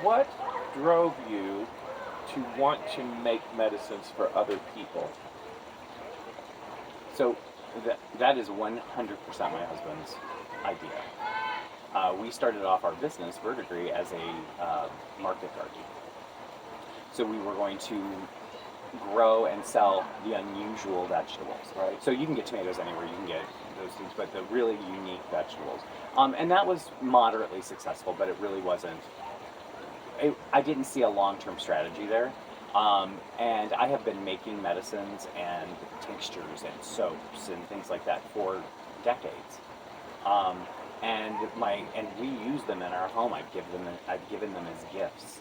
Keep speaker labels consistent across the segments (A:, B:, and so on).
A: What drove you to want to make medicines for other people?
B: So that is 100% my husband's idea. We started off our business, Verdigris, as a market garden. So we were going to grow and sell the unusual vegetables.
A: Right.
B: So you can get tomatoes anywhere, you can get those things, but the really unique vegetables. And that was moderately successful, but it really wasn't. I didn't see a long-term strategy there. And I have been making medicines and tinctures and soaps and things like that for decades. Um, and we use them in our home. I've given them as gifts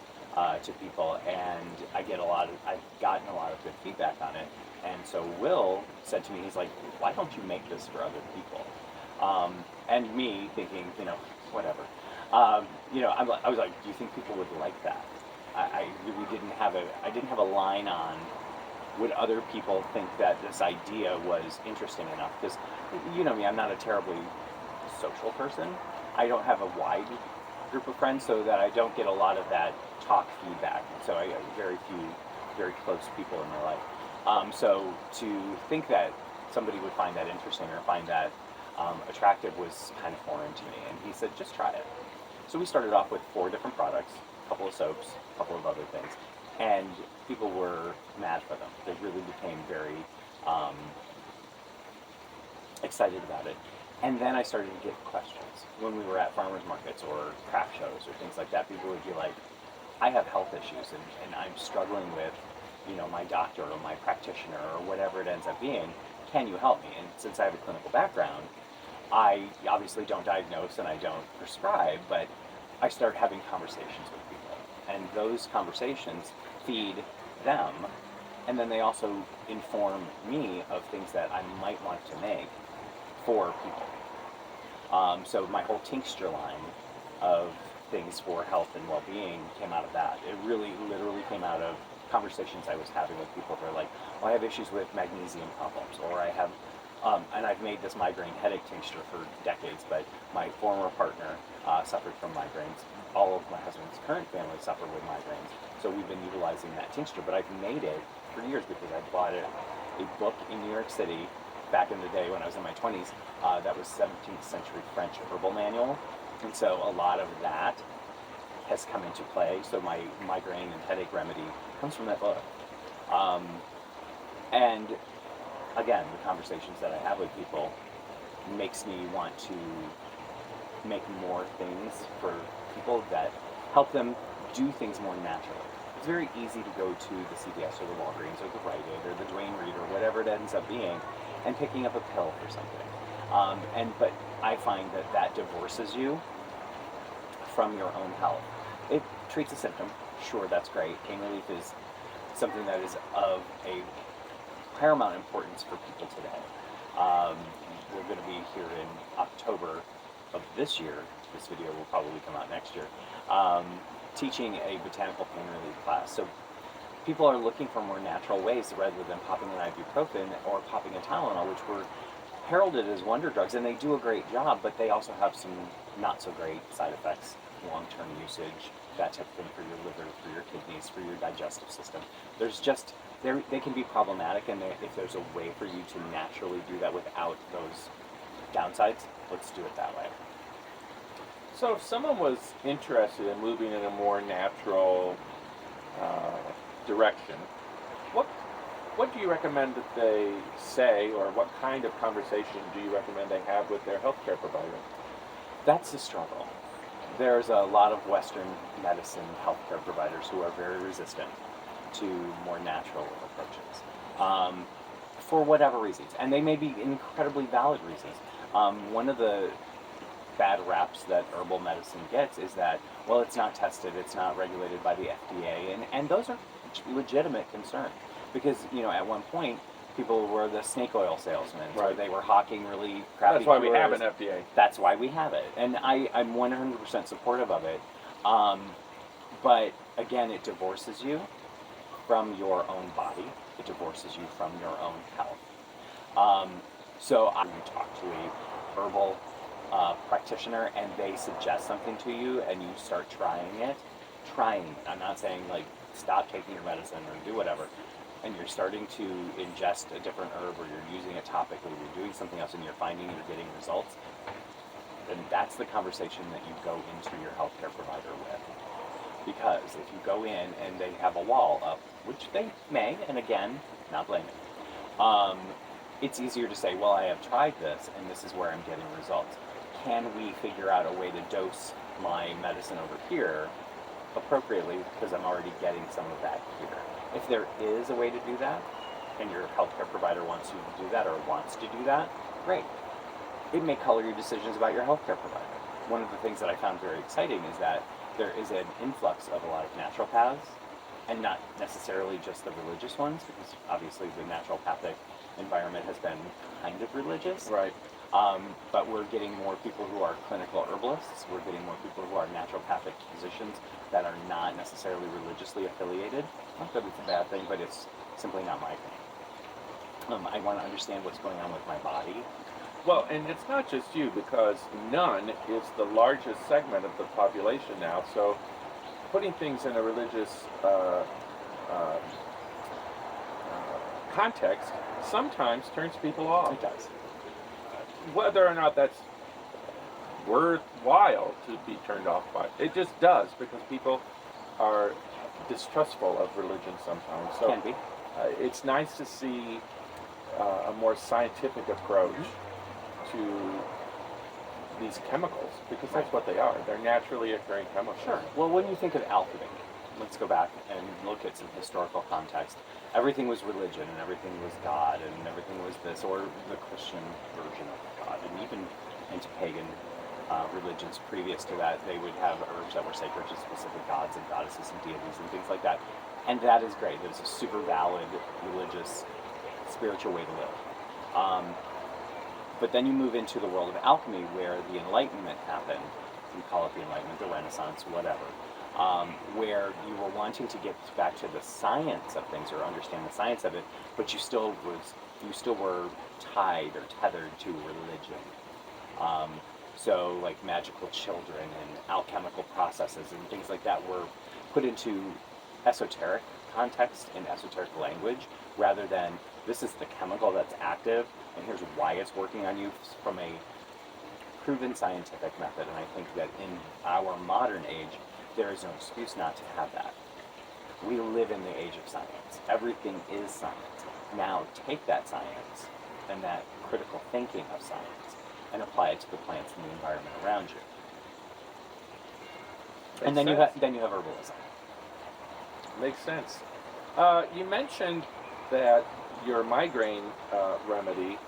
B: to people, and I've gotten a lot of good feedback on it. And so Will said to me, he's like, "Why don't you make this for other people?" And me thinking, whatever. I was like, "Do you think people would like that?" I really I didn't have a line on would other people think that this idea was interesting enough, because you know me, I'm not a terribly social person. I don't have a wide group of friends, so that I don't get a lot of that talk feedback. So I have very few very close people in my life. So to think that somebody would find that interesting or find that attractive was kind of foreign to me. And he said, just try it. So we started off with 4 different products, a couple of soaps, a couple of other things, and people were mad for them. They really became very excited about it. And then I started to get questions when we were at farmers markets or craft shows or things like that. People would be like, I have health issues and I'm struggling with, my doctor or my practitioner or whatever it ends up being. Can you help me? And since I have a clinical background, I obviously don't diagnose and I don't prescribe, but I start having conversations with people. And those conversations feed them, and then they also inform me of things that I might want to make for people. So my whole tincture line of things for health and well-being came out of that. It really literally came out of conversations I was having with people. They're like, I have issues with magnesium problems, or I have, and I've made this migraine headache tincture for decades, but my former partner suffered from migraines. All of my husband's current family suffered with migraines. So we've been utilizing that tincture, but I've made it for years because I bought a book in New York City back in the day when I was in my 20s, that was 17th century French herbal manual. And so a lot of that has come into play. So my migraine and headache remedy comes from that book. And again, the conversations that I have with people makes me want to make more things for people that help them do things more naturally. It's very easy to go to the CVS or the Walgreens or the Rite Aid or the Duane Reade or whatever it ends up being and picking up a pill for something. But I find that divorces you from your own health. It treats a symptom. Sure, that's great. Pain relief is something that is of a paramount importance for people today. We're going to be here in October of this year. This video will probably come out next year. Teaching a botanical pain relief class. So people are looking for more natural ways rather than popping an ibuprofen or popping a Tylenol, which were heralded as wonder drugs, and they do a great job, but they also have some not so great side effects, long-term usage, that type of thing for your liver, for your kidneys, for your digestive system. They can be problematic, and if there's a way for you to naturally do that without those downsides, let's do it that way.
A: So if someone was interested in moving in a more natural direction, what do you recommend that they say, or what kind of conversation do you recommend they have with their healthcare provider?
B: That's the struggle. There's a lot of Western medicine healthcare providers who are very resistant to more natural approaches for whatever reasons, and they may be incredibly valid reasons. One of the bad raps that herbal medicine gets is that, well, it's not tested, it's not regulated by the FDA, and those are legitimate concerns. Because, at one point, people were the snake oil salesmen, right? Or they were hawking really crappy
A: That's why
B: cures.
A: we have an FDA.
B: That's why we have it. And I'm 100% supportive of it. But, again, it divorces you from your own body. It divorces you from your own health. So I talk to a herbal practitioner and they suggest something to you and you start trying it, I'm not saying like stop taking your medicine or do whatever, and you're starting to ingest a different herb or you're using it topically, you're doing something else and you're finding you're getting results, then that's the conversation that you go into your healthcare provider with. Because if you go in and they have a wall up, which they may, and again, not blaming, it's easier to say, well, I have tried this and this is where I'm getting results. Can we figure out a way to dose my medicine over here appropriately because I'm already getting some of that here? If there is a way to do that, and your healthcare provider wants you to do that or wants to do that, great. It may color your decisions about your healthcare provider. One of the things that I found very exciting is that there is an influx of a lot of naturopaths, and not necessarily just the religious ones, because obviously the naturopathic environment has been kind of religious.
A: Right.
B: But we're getting more people who are clinical herbalists. We're getting more people who are naturopathic physicians that are not necessarily religiously affiliated. Not that it's a bad thing, but it's simply not my thing. I want to understand what's going on with my body.
A: Well, and it's not just you, because none is the largest segment of the population now. So putting things in a religious context sometimes turns people off.
B: It does.
A: Whether or not that's worthwhile to be turned off by, it just does, because people are distrustful of religion sometimes. So
B: Can be.
A: it's nice to see a more scientific approach to these chemicals, because that's what they are. They're naturally occurring chemicals.
B: Sure. Well, when you think of alchemy, let's go back and look at some historical context. Everything was religion, and everything was God, and everything was this, or the Christian version of God. And even into pagan religions previous to that, they would have herbs that were sacred to specific gods and goddesses and deities and things like that. And that is great. That is a super valid religious, spiritual way to live. But then you move into the world of alchemy, where the Enlightenment happened. We call it the Enlightenment, the Renaissance, whatever. Where you were wanting to get back to the science of things or understand the science of it, but you still were tied or tethered to religion. So like magical children and alchemical processes and things like that were put into esoteric context and esoteric language, rather than this is the chemical that's active and here's why it's working on you from a proven scientific method. And I think that in our modern age, there is no excuse not to have that. We live in the age of science. Everything is science. Now take that science and that critical thinking of science and apply it to the plants and the environment around you. And then you have herbalism.
A: Makes sense. You mentioned that your migraine remedy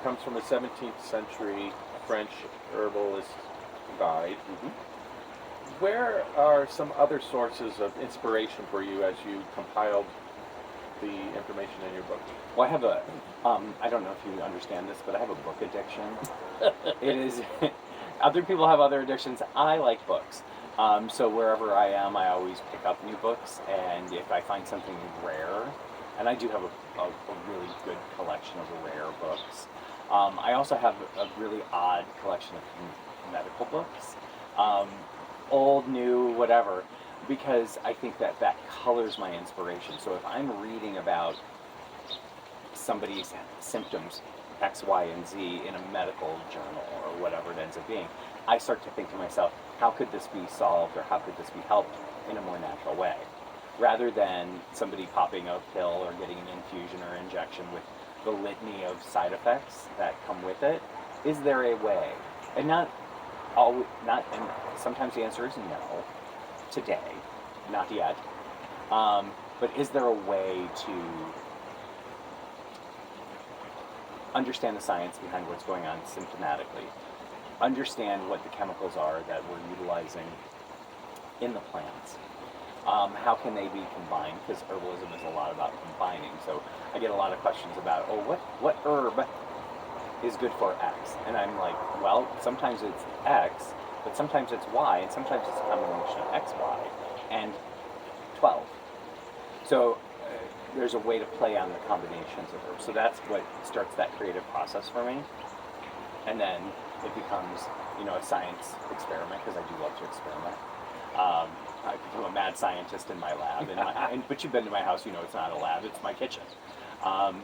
A: comes from a 17th century French herbalist guide. Where are some other sources of inspiration for you as you compiled the information in your book?
B: Well, I have I don't know if you understand this, but I have a book addiction. It is, other people have other addictions. I like books. So wherever I am, I always pick up new books, and if I find something rare, and I do have a really good collection of rare books. I also have a really odd collection of medical books. Old, new, whatever, because I think that colors my inspiration. So if I'm reading about somebody's symptoms, X, Y, and Z in a medical journal or whatever it ends up being, I start to think to myself, how could this be solved or how could this be helped in a more natural way? Rather than somebody popping a pill or getting an infusion or injection with the litany of side effects that come with it. Is there a way? And and sometimes the answer is no, today, not yet. But is there a way to understand the science behind what's going on symptomatically? Understand what the chemicals are that we're utilizing in the plants. How can they be combined? Because herbalism is a lot about combining. So I get a lot of questions about, what herb is good for X? And I'm like, well, sometimes it's X, but sometimes it's Y, and sometimes it's a combination of X, Y, and 12. So there's a way to play on the combinations of herbs. So that's what starts that creative process for me. And then it becomes, a science experiment, because I do love to experiment. I become a mad scientist in my lab, but you've been to my house, it's not a lab, it's my kitchen.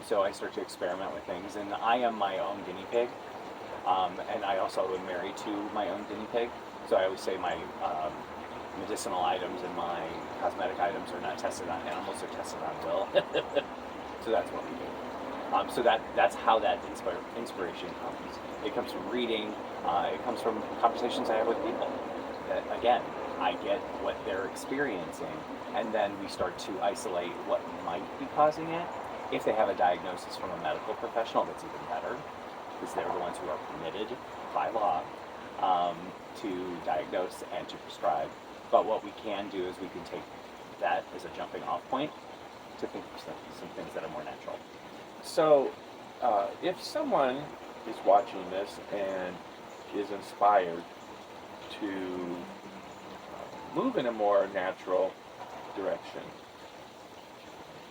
B: So I start to experiment with things, and I am my own guinea pig, and I also am married to my own guinea pig. So I always say my medicinal items and my cosmetic items are not tested on animals, they're tested on will. So that's what we do. So that's how that inspiration comes. It comes from reading, it comes from conversations I have with people. That, again, I get what they're experiencing, and then we start to isolate what might be causing it. If they have a diagnosis from a medical professional, that's even better, because they're the ones who are permitted by law to diagnose and to prescribe. But what we can do is we can take that as a jumping off point to think of some things that are more natural.
A: So, if someone is watching this and is inspired to move in a more natural direction,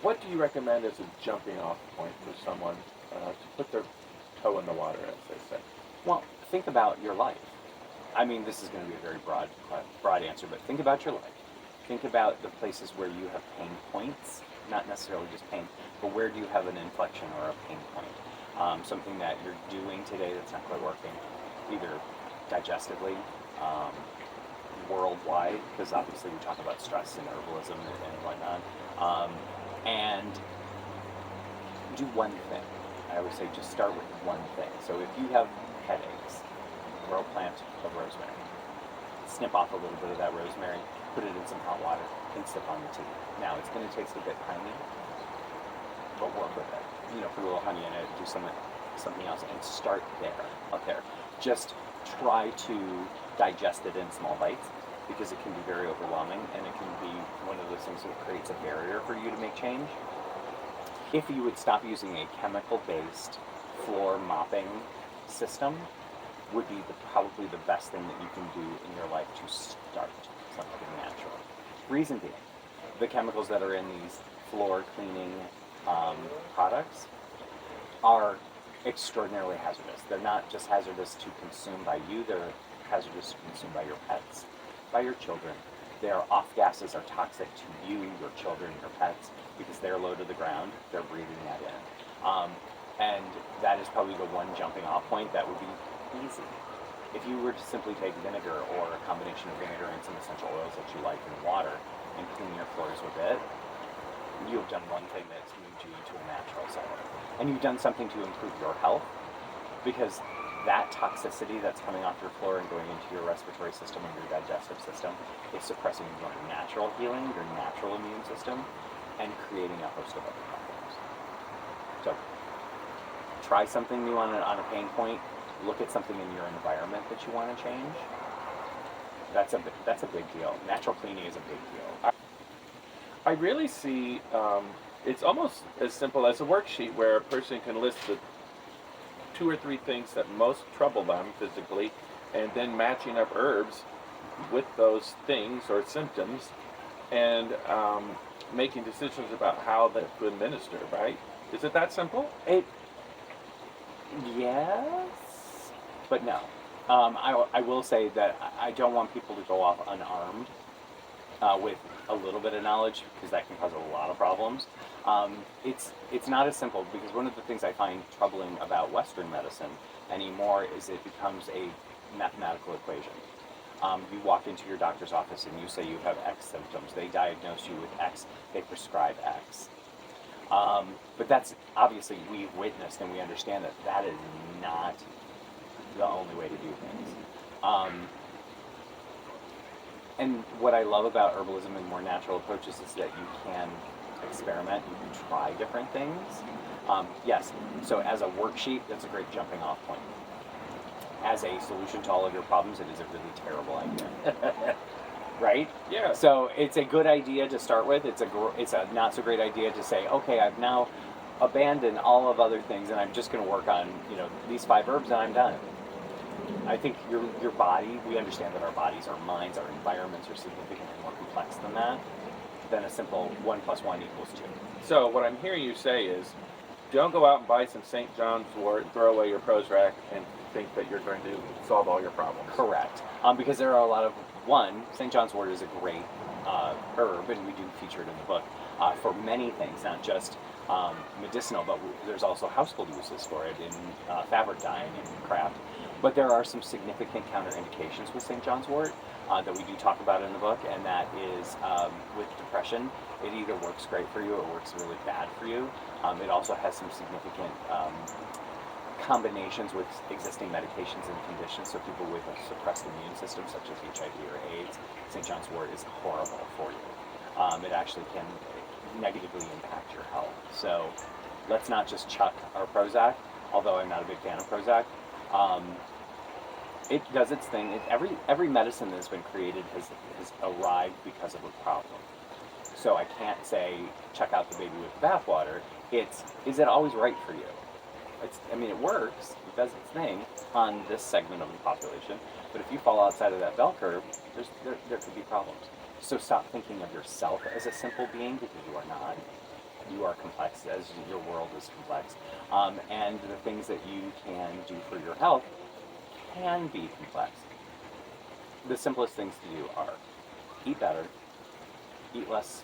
A: what do you recommend as a jumping off point for someone to put their toe in the water, as they say?
B: Well, think about your life. I mean, this is going to be a very broad answer, but think about your life. Think about the places where you have pain points, not necessarily just pain, but where do you have an inflection or a pain point? Something that you're doing today that's not quite working, either digestively, worldwide, because obviously we talk about stress and herbalism and whatnot, and do one thing. I always say just start with one thing. So if you have headaches, grow a plant of rosemary. Snip off a little bit of that rosemary, put it in some hot water, and sip on the tea. Now, it's going to taste a bit piney, but work with it. Put a little honey in it, do something else, and start there, up there. Just try to digest it in small bites, because it can be very overwhelming, and it can be one of those things that creates a barrier for you to make change. If you would stop using a chemical-based floor mopping system, would be probably the best thing that you can do in your life to start something natural. Reason being, the chemicals that are in these floor cleaning products are extraordinarily hazardous. They're not just hazardous to consume by you, they're hazardous to consume by your pets, by your children. Their off gases are toxic to you, your children, your pets, because they're low to the ground, they're breathing that in. And that is probably the one jumping off point that would be easy. If you were to simply take vinegar or a combination of vinegar and some essential oils that you like in water and clean your floors with it, you have done one thing that's moved you into a natural setting. And you've done something to improve your health, because that toxicity that's coming off your floor and going into your respiratory system and your digestive system is suppressing your natural healing, your natural immune system, and creating a host of other problems. So, try something new on a pain point. Look at something in your environment that you want to change. That's a big deal. Natural cleaning is a big deal.
A: I really see it's almost as simple as a worksheet where a person can list the 2 or 3 things that most trouble them physically, and then matching up herbs with those things or symptoms, and making decisions about how to administer, right? Is it that simple?
B: Yes, but no. I will say that I don't want people to go off unarmed with a little bit of knowledge, because that can cause a lot of problems. It's not as simple, because one of the things I find troubling about Western medicine anymore is it becomes a mathematical equation. You walk into your doctor's office and you say you have X symptoms. They diagnose you with X. They prescribe X. But that's obviously, we've witnessed and we understand that that is not the only way to do things. And what I love about herbalism and more natural approaches is that you can experiment, you can try different things. Yes, so as a worksheet, that's a great jumping off point. As a solution to all of your problems, it is a really terrible idea. Right?
A: Yeah.
B: So it's a good idea to start with. It's a not so great idea to say, okay, I've now abandoned all of other things and I'm just going to work on these 5 herbs and I'm done. I think your body, we understand that our bodies, our minds, our environments are significantly more complex than that, than a simple 1 + 1 = 2.
A: So what I'm hearing you say is, don't go out and buy some St. John's wort, throw away your Prozac, and think that you're going to solve all your problems.
B: Correct. Because there are a lot of, St. John's wort is a great herb, and we do feature it in the book, for many things, not just medicinal, but there's also household uses for it in fabric dyeing and craft. But there are some significant counterindications with St. John's wort that we do talk about in the book, and that is with depression, it either works great for you or works really bad for you. It also has some significant combinations with existing medications and conditions, so people with a suppressed immune system, such as HIV or AIDS, St. John's wort is horrible for you. It actually can negatively impact your health. So let's not just chuck our Prozac, although I'm not a big fan of Prozac. It does its thing. Every medicine that has been created has arrived because of a problem. So I can't say check out the baby with the bathwater. Is it always right for you? It works. It does its thing on this segment of the population. But if you fall outside of that bell curve, there could be problems. So stop thinking of yourself as a simple being, because you are not. You are complex, as your world is complex. And the things that you can do for your health can be complex. The simplest things to do are eat better, eat less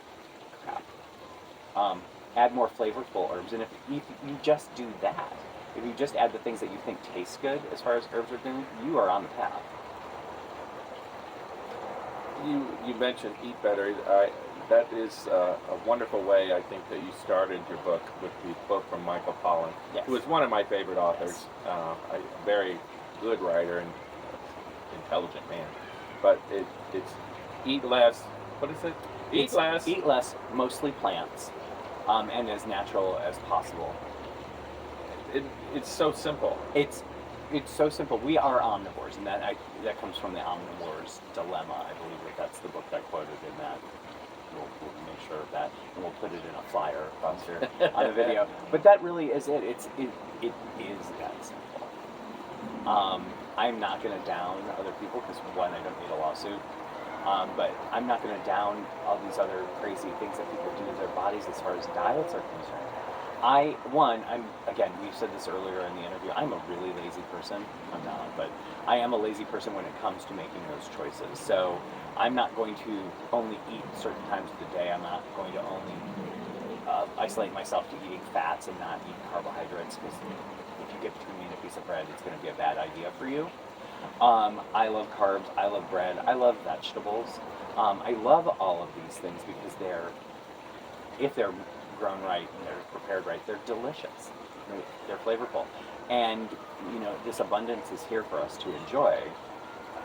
B: crap, add more flavorful herbs, and if you just do that, if you just add the things that you think taste good as far as herbs are doing, you are on the path.
A: You mentioned eat better. That is a wonderful way, I think, that you started your book with the quote from Michael Pollan,
B: Yes.
A: who is one of my favorite authors.
B: Yes.
A: A very good writer and intelligent man. But it's eat less. What is it? Eat less.
B: Eat less, mostly plants, and as natural as possible.
A: It's so simple.
B: It's so simple. We are omnivores, and that comes from the omnivore's dilemma. I believe that's the book I quoted in that. We'll make sure of that, and we'll put it in a flyer poster on a video. But that really is it. It is that simple. I'm not going to down other people because, one, I don't need a lawsuit. But I'm not going to down all these other crazy things that people do to their bodies as far as diets are concerned. Again, we said this earlier in the interview, I'm a really lazy person. I'm not, but I am a lazy person when it comes to making those choices. So I'm not going to only eat certain times of the day. I'm not going to only isolate myself to eating fats and not eating carbohydrates, because if you get between me and a piece of bread, it's going to be a bad idea for you. I love carbs, I love bread, I love vegetables. I love all of these things because if they're grown right and they're prepared right, they're delicious. They're flavorful. And, this abundance is here for us to enjoy,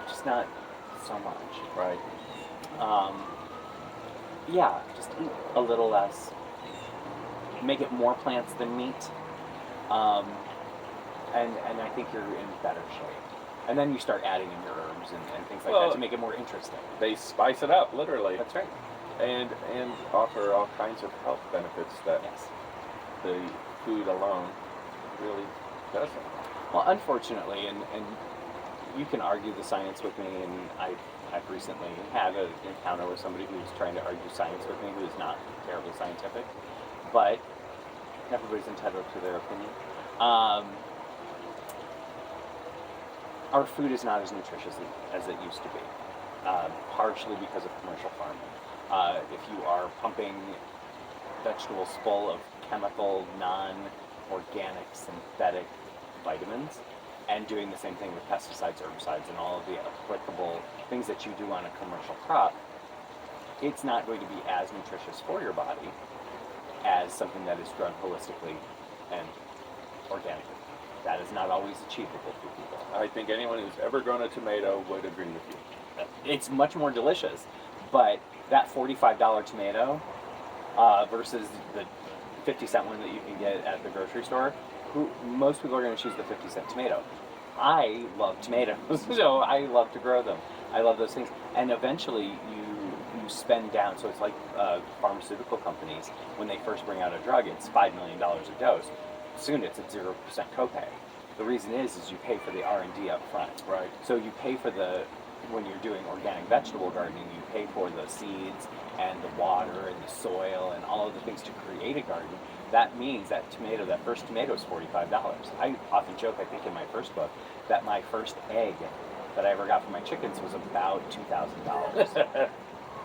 B: just not so much.
A: Right.
B: Just eat a little less. Make it more plants than meat. And I think you're in better shape. And then you start adding in your herbs and things like that to make it more interesting.
A: They spice it up, literally.
B: That's right.
A: And offer all kinds of health benefits that the food alone really doesn't.
B: Well, unfortunately, and you can argue the science with me, and I've recently had an encounter with somebody who was trying to argue science with me who is not terribly scientific, but everybody's entitled to their opinion. Our food is not as nutritious as it used to be, partially because of commercial farming. If you are pumping vegetables full of chemical, non-organic, synthetic vitamins, and doing the same thing with pesticides, herbicides, and all of the applicable things that you do on a commercial crop, it's not going to be as nutritious for your body as something that is grown holistically and organically. That is not always achievable for people.
A: I think anyone who's ever grown a tomato would agree with you.
B: It's much more delicious, but that $45 tomato versus the 50-cent one that you can get at the grocery store, most people are going to choose the 50-cent tomato. I love tomatoes, so I love to grow them. I love those things. And eventually you spend down, so it's like pharmaceutical companies, when they first bring out a drug, it's $5 million a dose. Soon it's at 0% copay. The reason is you pay for the R&D up front.
A: Right.
B: So you pay for when you're doing organic vegetable gardening, you pay for the seeds and the water and the soil and all of the things to create a garden. that means that first tomato is $45. I often joke, I think in my first book, that my first egg that I ever got from my chickens was about $2,000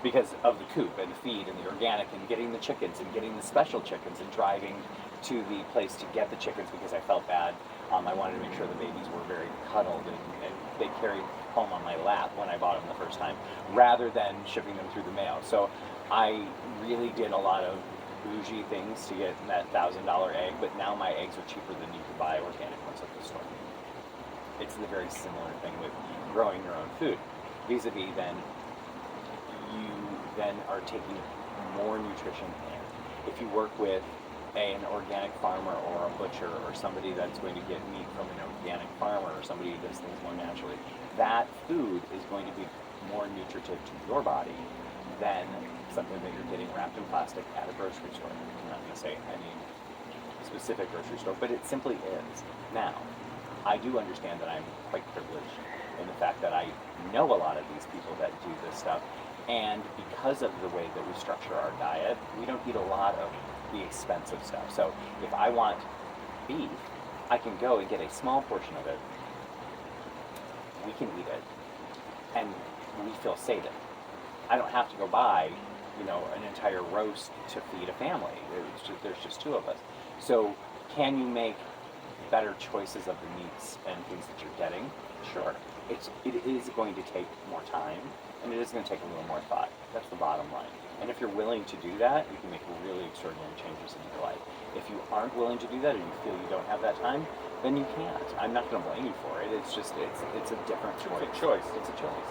B: because of the coop and the feed and the organic and getting the chickens and getting the special chickens and driving to the place to get the chickens because I felt bad. I wanted to make sure the babies were very cuddled and they carried home on my lap when I bought them the first time, rather than shipping them through the mail. So I really did a lot of bougie things to get that $1,000 egg, but now my eggs are cheaper than you could buy organic ones at the store. It's the very similar thing with growing your own food. Vis-a-vis then, you then are taking more nutrition in. If you work with an organic farmer or a butcher or somebody that's going to get meat from an organic farmer or somebody who does things more naturally, that food is going to be more nutritive to your body than something that you're getting wrapped in plastic at a grocery store. I'm not going to say any specific grocery store, but it simply is. Now, I do understand that I'm quite privileged in the fact that I know a lot of these people that do this stuff, and because of the way that we structure our diet, we don't eat a lot of the expensive stuff. So if I want beef, I can go and get a small portion of it. We can eat it, and we feel sated. I don't have to go buy, an entire roast to feed a family. There's just two of us. So can you make better choices of the meats and things that you're getting? Sure. It is going to take more time, and it is going to take a little more thought. That's the bottom line. And if you're willing to do that, you can make really extraordinary changes in your life. If you aren't willing to do that, or you feel you don't have that time, then you can't. I'm not going to blame you for it. It's just it's a different choice.
A: It's a choice.
B: It's a choice.